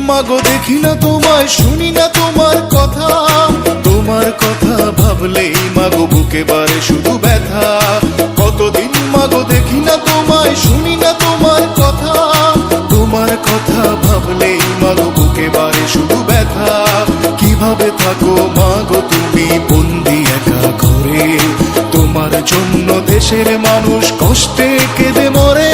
মাগো দেখি না তোমায়, শুনি না তোমার কথা, তোমার কথা ভাবলেই মাগো বুকে বাড়ে শুধু ব্যথা। কতদিন মাগো দেখি না তোমায়, শুনি না তোমার কথা, তোমার কথা ভাবলেই মাগো বুকে বাড়ে শুধু ব্যথা। কিভাবে থাকো মাগো তুমি বন্দি একা ঘরে, তোমার জন্য দেশের মানুষ কষ্টে কেঁদে মরে।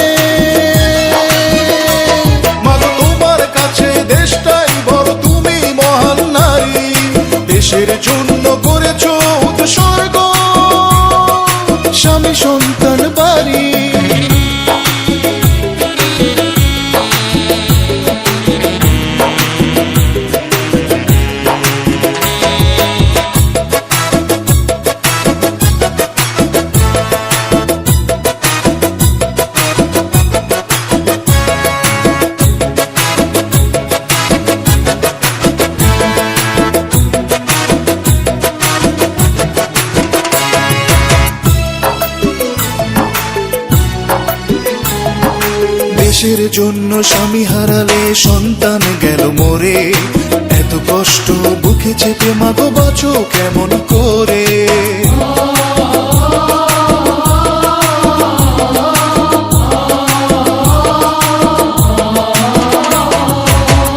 মাগো তোমার কাছে দেশটাই বড়, তুমি মহান নারী, দেশের জন্য করেছো উৎসর্গ, স্বামী সন্তান বাড়ি। দেশের জন্য স্বামী হারালে সন্তান গেল মরে, এত কষ্ট বুকে চেপে মাগো বাঁচো কেমন করে।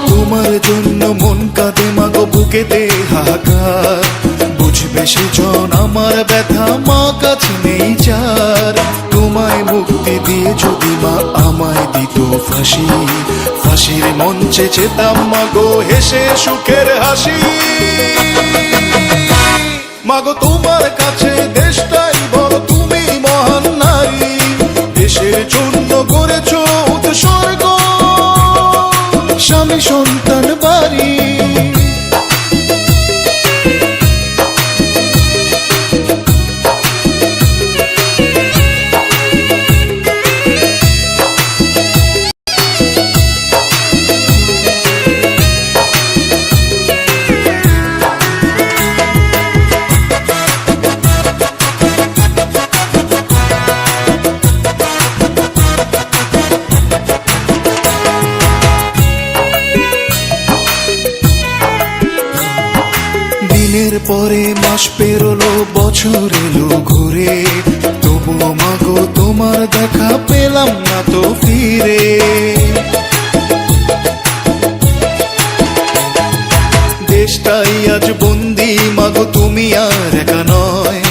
তোমার জন্য মন কাঁদে মাগো বুকেতে হাহাকার, বুঝবে সেজন আমার ব্যথা, মা কাছে নেই যার। তোমায় মুক্তি দিয়ে যদি মা আমায় দিত ফাঁসি, ফাঁসির মঞ্চে যেতাম মাগো হেসে সুখের হাসি। মাগো তোমার কাছে দেশটাই বড়, তুমি মহান নারী, দেশের জন্য করেছো উৎসর্গ, স্বামী সন্তান বাড়ি। দিনের পরে মাস পেরোলো, বছর এলো ঘুরে, তবুও মাগো তোমার দেখা পেলাম না তো ফিরে। দেশটাই আজ বন্দি মাগো, তুমি আর একা নয়,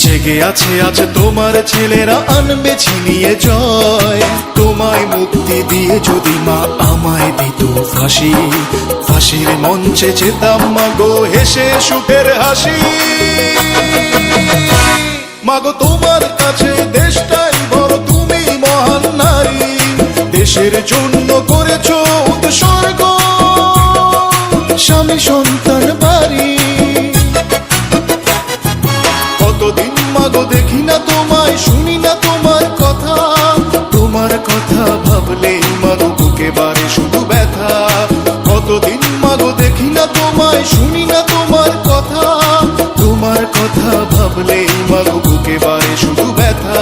জেগে আছে আজ তোমার ছেলেরা, আনবে ছিনিয়ে জয়। তোমায় মুক্তি দিয়ে যদি মা আমায় দিত ফাঁসি, ফাঁসির মঞ্চে যেতাম মাগো হেসে সুখের হাসি। মাগো তোমার কাছে দেশটাই বড়, তুমি মহান নারী, দেশের জন্য করেছো উৎসর্গ, স্বামী সন্তান বাড়ি। কতদিন মাগো দেখি না তোমায়, শুনি না তোমার কথা, তোমার কথা ভাবলেই মাগো বুকে বাড়ে শুধু ব্যথা। কতদিন মাগো দেখি না তোমায়, শুনি না তোমার কথা, তোমার কথা ভাবলেই মাগো বুকে বাড়ে শুধু ব্যথা।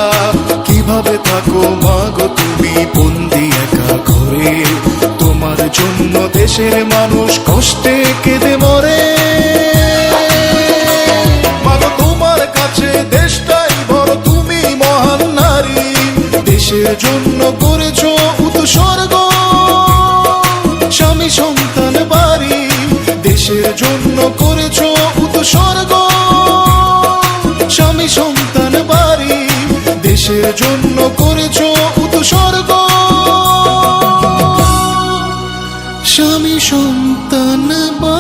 কিভাবে থাকো মাগো তুমি বন্দি একা ঘরে, তোমার জন্য দেশের মানুষ কষ্টে কেঁদে মরে। মাগো তোমার কাছে দেশটাই বড়, তুমি মহান নারী, দেশের জন্য করেছো উৎসর্গ, স্বামী সন্তান বাড়ি। দেশের জন্য করেছো উৎসর্গ, স্বামী সন্তান বাড়ি, দেশের জন্য করেছো উৎসর্গ, স্বামী সন্তান বাড়ি।